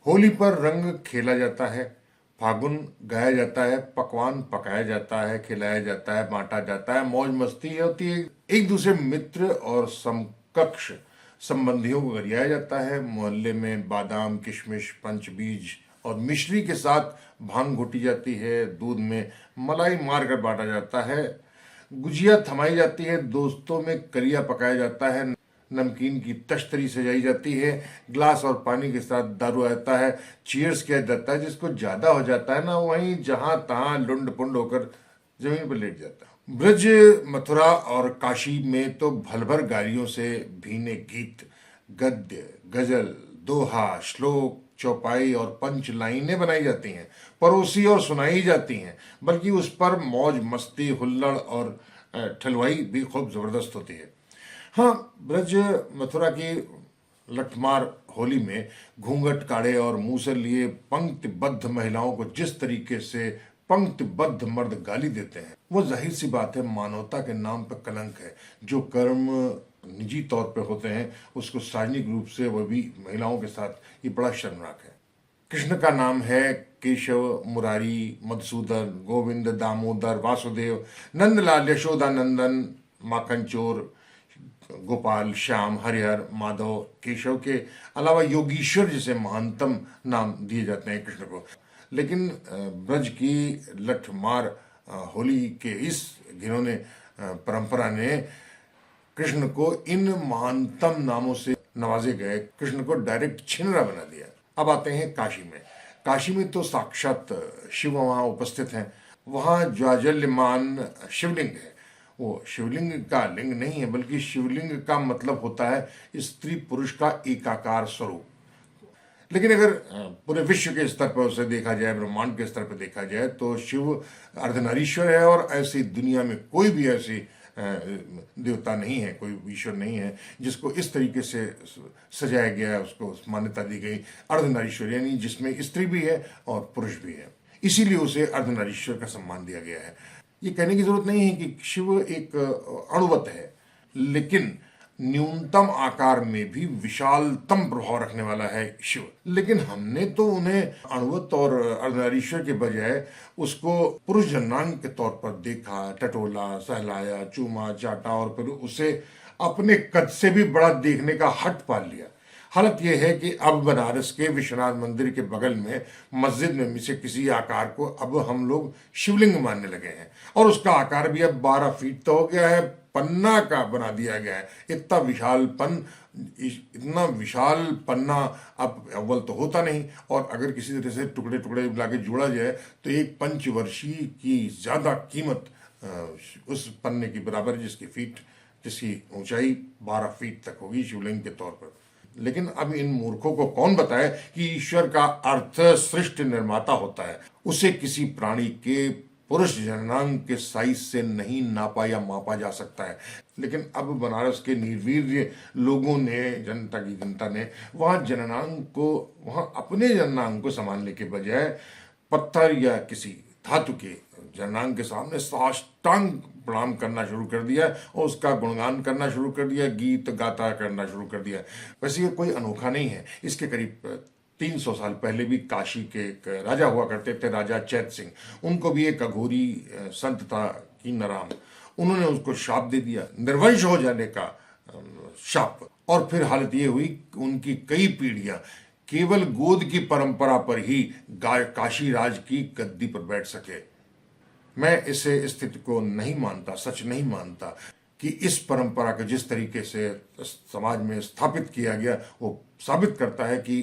होली पर रंग खेला जाता है, फागुन गाया जाता है, पकवान पकाया जाता है, खिलाया जाता है, बांटा जाता है, मौज मस्ती होती है। एक दूसरे मित्र और समकक्ष संबंधियों को गरियाया जाता है। मोहल्ले में बादाम, किशमिश, पंच बीज और मिश्री के साथ भांग घोटी जाती है। दूध में मलाई मार कर बांटा जाता है। गुजिया थमाई जाती है। दोस्तों में कलिया पकाया जाता है। नमकीन की तश्तरी सजाई जाती है। ग्लास और पानी के साथ दारू आता है। चीयर्स किया जाता है। जिसको ज्यादा हो जाता है ना, वहीं जहां तहां लुंड पुंड होकर जमीन पर लेट जाता है। ब्रज, मथुरा और काशी में तो भल भर गालियों से भीने गीत, गद्य, गजल, दोहा, श्लोक, चौपाई और पंच लाइनें बनाई जाती हैं, परोसी और सुनाई जाती हैं। बल्कि उस पर मौज मस्ती, हुल्लड़ और ठलवाई भी खूब जबरदस्त होती है। हाँ, ब्रज मथुरा की लठमार होली में घूंघट काढ़े और मूसल लिए पंक्तिबद्ध महिलाओं को जिस तरीके से पंक्तिबद्ध मर्द गाली देते हैं, वो जाहिर सी बात है मानवता के नाम पर कलंक है। जो कर्म निजी तौर पे होते हैं, उसको सार्वजनिक रूप से, वह भी महिलाओं के साथ, ये बड़ा शर्मनाक है। कृष्ण का नाम है केशव, मुरारी, मधुसूदन, गोविंद, दामोदर, वासुदेव, नंदलाल, यशोदा नंदन, माखन चोर, गोपाल, श्याम, हरिहर, माधव, केशव के अलावा योगीश्वर जैसे महानतम नाम दिए जाते हैं कृष्ण को। लेकिन ब्रज की लठमार होली के इस घिनौने परंपरा ने कृष्ण को इन महानतम नामों से नवाजे गए कृष्ण को डायरेक्ट छिनरा बना दिया। अब आते हैं काशी में। काशी में तो साक्षात शिव वहां उपस्थित हैं। वहां ज्वाजल्यमान शिवलिंग है। वो शिवलिंग का लिंग नहीं है, बल्कि शिवलिंग का मतलब होता है स्त्री पुरुष का एकाकार स्वरूप। लेकिन अगर पूरे विश्व के स्तर पर उसे देखा जाए, ब्रह्मांड के स्तर पर देखा जाए, तो शिव अर्धनारीश्वर है। और ऐसी दुनिया में कोई भी ऐसी देवता नहीं है, कोई ईश्वर नहीं है जिसको इस तरीके से सजाया गया है, उसको मान्यता दी गई अर्धनारीश्वर, यानी जिसमें स्त्री भी है और पुरुष भी है। इसीलिए उसे अर्धनारीश्वर का सम्मान दिया गया है। ये कहने की जरूरत नहीं है कि शिव एक अणुवत है, लेकिन न्यूनतम आकार में भी विशालतम प्रभाव रखने वाला है शिव। लेकिन हमने तो उन्हें अणुवत और अर्धनारीश्वर के बजाय उसको पुरुष जन्नांग के तौर पर देखा, टटोला, सहलाया, चूमा, चाटा और फिर उसे अपने कद से भी बड़ा देखने का हट पाल लिया। हालत यह है कि अब बनारस के विश्वनाथ मंदिर के बगल में मस्जिद में से किसी आकार को अब हम लोग शिवलिंग मानने लगे हैं। और उसका आकार भी अब 12 फीट तो हो गया है, पन्ना का बना दिया गया है। इतना विशाल पन्ना अब अव्वल तो होता नहीं, और अगर किसी तरह से टुकड़े टुकड़े लाके जोड़ा जाए तो एक पंचवर्षीय की ज्यादा कीमत उस पन्ने की बराबर, जिसकी ऊंचाई 12 फीट तक होगी शिवलिंग के तौर पर। लेकिन अब इन मूर्खों को कौन बताए कि ईश्वर का अर्थ सृष्टि निर्माता होता है। उसे किसी प्राणी के पुरुष जननांग के साइज से नहीं नापा या मापा जा सकता है। लेकिन अब बनारस के निर्वीर्य लोगों ने, जनता ने वहां अपने जननांग को संभालने के बजाय पत्थर या किसी धातु के जननांग के सामने साष्टांग प्रणाम करना शुरू कर दिया और उसका गुणगान करना शुरू कर दिया, गीत गाता करना शुरू कर दिया। वैसे ये कोई अनोखा नहीं है। इसके करीब 300 साल पहले भी काशी के एक राजा हुआ करते थे, राजा चैत सिंह। उनको भी एक अघोरी संत था कीनाराम, उन्होंने उसको शाप दे दिया, निर्वंश हो जाने का शाप। और फिर हालत ये हुई उनकी कई पीढ़ियां केवल गोद की परंपरा पर ही काशी राज की गद्दी पर बैठ सके। मैं इसे स्थिति को नहीं मानता, सच नहीं मानता कि इस परंपरा को जिस तरीके से समाज में स्थापित किया गया, वो साबित करता है कि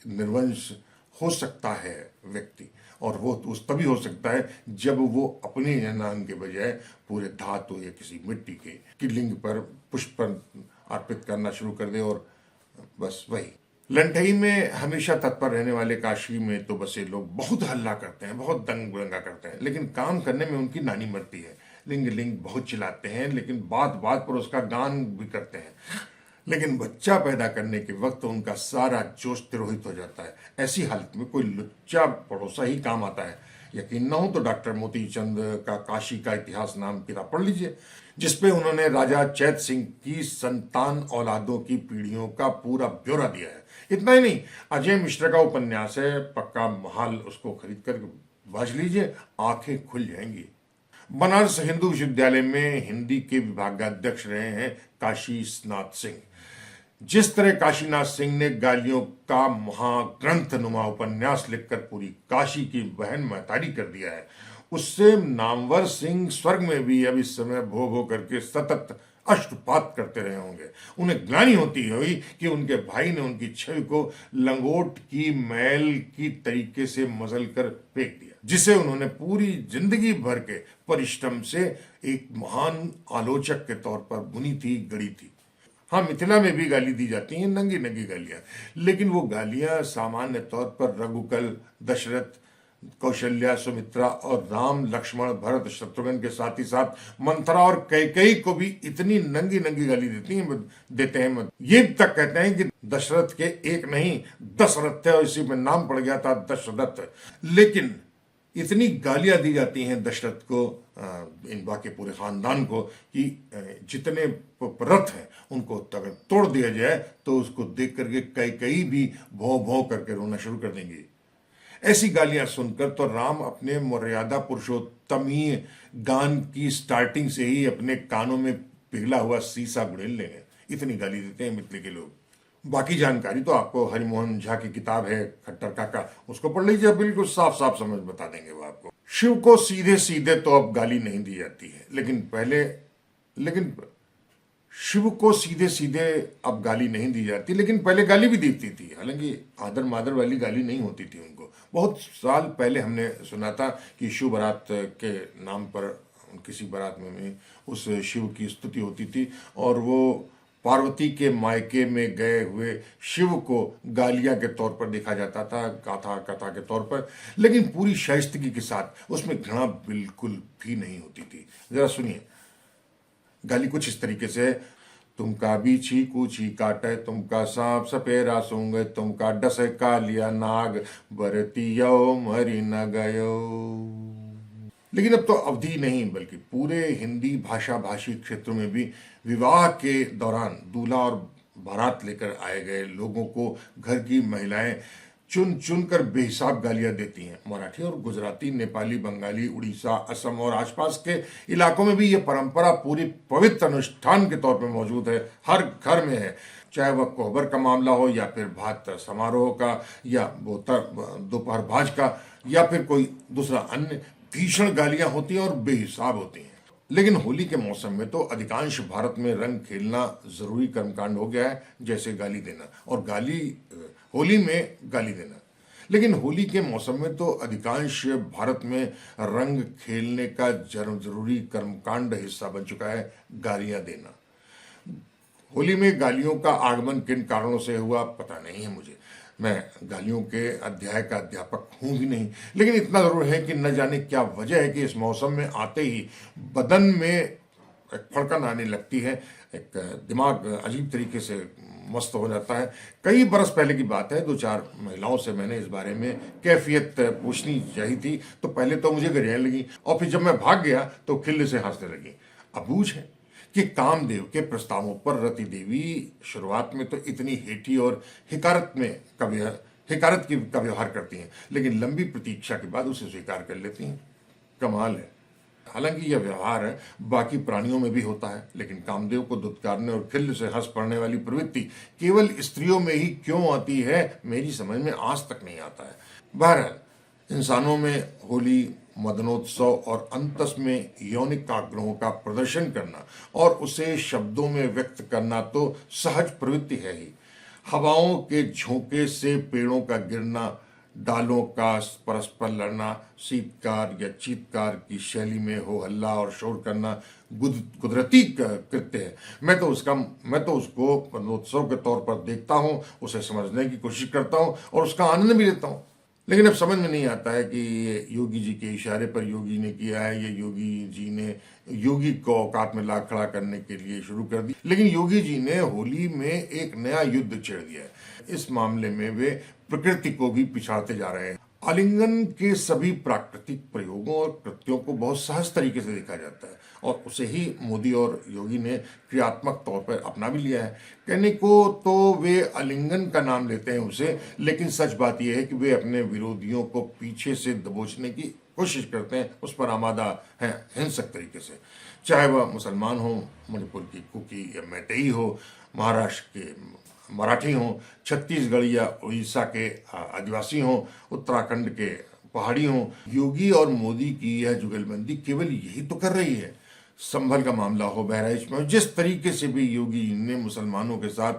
निर्वंश हो सकता है व्यक्ति, और वो उस तभी हो सकता है जब वो अपने जननांग के बजाय पूरे धातु या किसी मिट्टी के लिंग पर पुष्प अर्पित करना शुरू कर दे। और बस वही लंठई में हमेशा तत्पर रहने वाले काशी में तो बसे लोग बहुत हल्ला करते हैं, बहुत दंग दंगा करते हैं, लेकिन काम करने में उनकी नानी मरती है। लिंग लिंग बहुत चिल्लाते हैं, लेकिन बात बात पर उसका गान भी करते हैं। लेकिन बच्चा पैदा करने के वक्त उनका सारा जोश तिरोहित हो जाता है। ऐसी हालत में कोई लुच्चा पड़ोसा ही काम आता है। यकीन न हो तो डॉक्टर मोती चंद का काशी का इतिहास नाम किताब पढ़ लीजिए, जिसपे उन्होंने राजा चैत सिंह की संतान औलादों की पीढ़ियों का पूरा ब्यौरा दिया है। इतना ही नहीं, अजय मिश्र का उपन्यास है पक्का महाल, उसको खरीद कर वाच लीजिए, आंखें खुल जाएंगी। बनारस हिंदू विश्वविद्यालय में हिंदी के विभागाध्यक्ष रहे हैं काशीनाथ सिंह। जिस तरह काशीनाथ सिंह ने गालियों का महाग्रंथ नुमा उपन्यास लिखकर पूरी काशी की बहन महतारी कर दिया है, उससे नामवर सिंह स्वर्ग में भी अब इस समय भो भो करके सतत अष्टपात करते रहे होंगे। उन्हें ग्लानि होती होगी कि उनके भाई ने उनकी छवि को लंगोट की मैल की तरीके से मसल कर फेंक दिया, जिसे उन्होंने पूरी जिंदगी भर के परिश्रम से एक महान आलोचक के तौर पर बुनी थी, गढ़ी थी। हाँ, मिथिला में भी गाली दी जाती हैं, नंगी नंगी गालियां, लेकिन वो गालियां सामान्य तौर पर रघुकुल, दशरथ, कौशल्या, सुमित्रा और राम, लक्ष्मण, भरत, शत्रुघ्न के साथ ही साथ मंथरा और कैकेयी को भी इतनी नंगी नंगी गाली देते हैं। ये तक कहते हैं कि दशरथ के एक नहीं 10 रथ थे और इसी में नाम पड़ गया था दशरथ। लेकिन इतनी गालियां दी जाती हैं दशरथ को, इन बाकी पूरे खानदान को, कि जितने रथ हैं उनको अगर तोड़ दिया जाए तो उसको देख करके कैकेयी भी भौं भौं करके रोना शुरू कर देंगे। ऐसी गालियां सुनकर तो राम अपने मर्यादा पुरुषोत्तमीय गान की स्टार्टिंग से ही अपने कानों में पिघला हुआ सीसा गुड़ेल लेंगे, इतनी गाली देते हैं मिथिला के लोग। बाकी जानकारी तो आपको हरिमोहन झा की किताब है खट्टर काका, उसको पढ़ लीजिए, बिल्कुल साफ साफ समझ बता देंगे वो आपको। शिव को सीधे सीधे तो अब गाली नहीं दी जाती है, लेकिन शिव को सीधे सीधे अब गाली नहीं दी जाती, लेकिन पहले गाली भी देती थी। हालांकि आदर मादर वाली गाली नहीं होती थी उनको। बहुत साल पहले हमने सुना था कि शिव बारात के नाम पर किसी बारात में उस शिव की स्तुति होती थी और वो पार्वती के मायके में गए हुए शिव को गालियां के तौर पर देखा जाता था, कथा के तौर पर, लेकिन पूरी शाइस्तगी के साथ, उसमें घृणा बिल्कुल भी नहीं होती थी। जरा सुनिए, गाली कुछ इस तरीके से: तुमका बीछी कूची काटे, तुमका सांप सपेरा सूंघे, तुमका डसे कालिया नाग, बरतियो मरी न गयो। लेकिन अब तो अवधि नहीं बल्कि पूरे हिंदी भाषा भाषी क्षेत्रों में भी विवाह के दौरान दूल्हा और बारात लेकर आए गए लोगों को घर की महिलाएं चुन चुन कर बेहिसाब गालियां देती हैं। मराठी और गुजराती, नेपाली, बंगाली, उड़ीसा, असम और आसपास के इलाकों में भी ये परंपरा पूरी पवित्र अनुष्ठान के तौर पर मौजूद है, हर घर में है। चाहे वह कोहबर का मामला हो या फिर भात समारोह का या दोपहर भाज का या फिर कोई दूसरा अन्य, भीषण गालियां होती हैं और बेहिसाब होती हैं। लेकिन होली के मौसम में तो अधिकांश भारत में रंग खेलना जरूरी कर्मकांड हो गया है, जैसे गाली देना और होली में गाली देना। लेकिन होली के मौसम में तो अधिकांश भारत में रंग खेलने का जरूरी कर्मकांड हिस्सा बन चुका है गालियां देना। होली में गालियों का आगमन किन कारणों से हुआ पता नहीं है मुझे, मैं गालियों के अध्याय का अध्यापक हूं भी नहीं, लेकिन इतना जरूर है कि न जाने क्या वजह है कि इस मौसम में आते ही बदन में एक फड़कन आने लगती है, एक दिमाग अजीब तरीके से मस्त हो जाता है। कई बरस पहले की बात है, 2-4 महिलाओं से मैंने इस बारे में कैफियत पूछनी चाहिए थी, तो पहले तो मुझे गरियां लगी और फिर जब मैं भाग गया तो खिल्ली से हंसने लगी। अबूझ है कि कामदेव के प्रस्तावों पर रति देवी शुरुआत में तो इतनी हेठी और हिकारत का व्यवहार करती हैं, लेकिन लंबी प्रतीक्षा के बाद उसे स्वीकार कर लेती हैं। कमाल है। हालांकि यह व्यवहार है बाकी प्राणियों में भी होता है, लेकिन कामदेव को दुत्कारने और खिल्ल से हंस पड़ने वाली प्रवृत्ति केवल स्त्रियों में ही क्यों आती है, मेरी समझ में आज तक नहीं आता है। बहरहाल, इंसानों में होली, मदनोत्सव और अंतस में यौनिक आग्रहों का प्रदर्शन करना और उसे शब्दों में व्यक्त करना तो सहज प्रवृत्ति है ही। हवाओं के झोंके से पेड़ों का गिरना, डालों का परस्पर लड़ना, शीतकार या चीतकार की शैली में हो हल्ला और शोर करना कुदरती कृत्य है। मैं तो उसको मदनोत्सव के तौर पर देखता हूँ, उसे समझने की कोशिश करता हूँ और उसका आनंद भी लेता हूँ। लेकिन अब समझ में नहीं आता है कि ये योगी जी के इशारे पर योगी ने किया है, ये योगी जी ने योगी को औकात में ला खड़ा करने के लिए शुरू कर दी। लेकिन योगी जी ने होली में एक नया युद्ध छेड़ दिया है। इस मामले में वे प्रकृति को भी पिछाड़ते जा रहे हैं। आलिंगन के सभी प्राकृतिक प्रयोगों और कृत्यों को बहुत सहज तरीके से देखा जाता है और उसे ही मोदी और योगी ने क्रियात्मक तौर पर अपना भी लिया है। कहने को तो वे आलिंगन का नाम लेते हैं उसे, लेकिन सच बात यह है कि वे अपने विरोधियों को पीछे से दबोचने की कोशिश करते हैं, उस पर आमादा हैं हिंसक तरीके से। चाहे वह मुसलमान हो, मणिपुर की कुकी या मैतेई हो, महाराष्ट्र के मराठी हों, छत्तीसगढ़ या उड़ीसा के आदिवासी हों, उत्तराखंड के पहाड़ी हों, योगी और मोदी की यह जुगलबंदी केवल यही तो कर रही है। संभल का मामला हो, बहराइच में हो, जिस तरीके से भी योगी ने मुसलमानों के साथ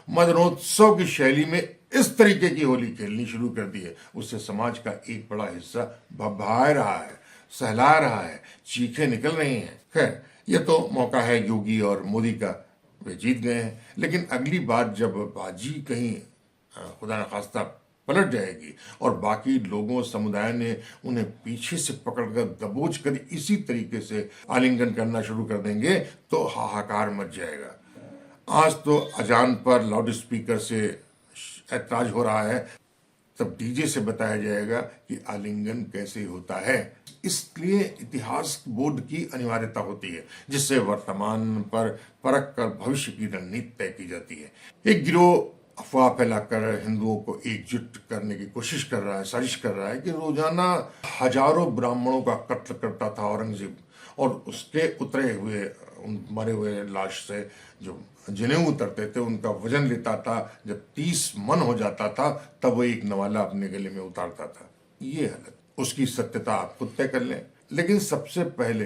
मदनोत्सव की शैली में इस तरीके की होली खेलनी शुरू कर दी है, उससे समाज का एक बड़ा हिस्सा भभा रहा है, सहला रहा है, चीखें निकल रही हैं। खैर, यह तो मौका है योगी और मोदी का, वे जीत गए हैं। लेकिन अगली बार जब बाजी कहीं खुदा न खास्ता पलट जाएगी और बाकी लोगों समुदाय ने उन्हें पीछे से पकड़कर दबोच कर इसी तरीके से आलिंगन करना शुरू कर देंगे, तो हाहाकार मच जाएगा। आज तो अजान पर लाउड स्पीकर से ऐतराज हो रहा है, तब डीजे से बताया जाएगा कि आलिंगन कैसे होता है। इसलिए इतिहास बोध की अनिवार्यता होती है, जिससे वर्तमान पर परख कर भविष्य की रणनीति तय की जाती है। एक गिरोह अफवाह फैलाकर हिंदुओं को एकजुट करने की कोशिश कर रहा है, साजिश कर रहा है कि रोजाना हजारों ब्राह्मणों का कत्ल करता था औरंगजेब, और उसके उतरे हुए उन मरे हुए लाश से जो जनेऊ उतरते थे उनका वजन लेता था। जब 30 मन हो जाता था तब वो एक नवाला अपने गले में उतारता था। ये हालत, उसकी सत्यता आप खुद तय कर लें। लेकिन सबसे पहले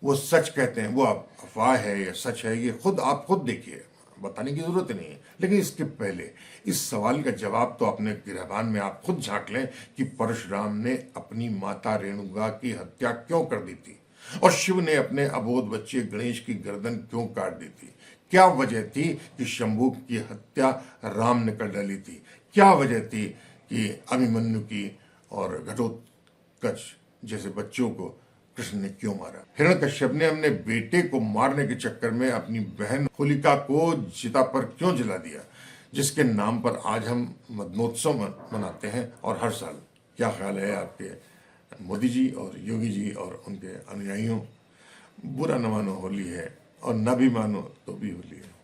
वो सच कहते हैं, वो अफवाह है या सच है, ये आप खुद देखिए, बताने की जरूरत नहीं है। लेकिन इसके पहले इस सवाल का जवाब तो अपने गिरबान में आप खुद झांक लें कि परशुराम ने अपनी माता रेणुका की हत्या क्यों कर दी थी और शिव ने अपने अबोध बच्चे गणेश की गर्दन क्यों काट दी थी। क्या वजह थी कि शंभू की हत्या राम ने कर डाली थी? क्या वजह थी कि अभिमन्यु की और घटोत्कच जैसे बच्चों को कृष्ण ने क्यों मारा? हिरण्यकश्यप ने अपने बेटे को मारने के चक्कर में अपनी बहन होलिका को चिता पर क्यों जला दिया, जिसके नाम पर आज हम मदनोत्सव मनाते हैं और हर साल? क्या ख्याल है आपके मोदी जी और योगी जी और उनके अनुयायियों? बुरा न मानो होली है और न भी मानो तो भी होली है।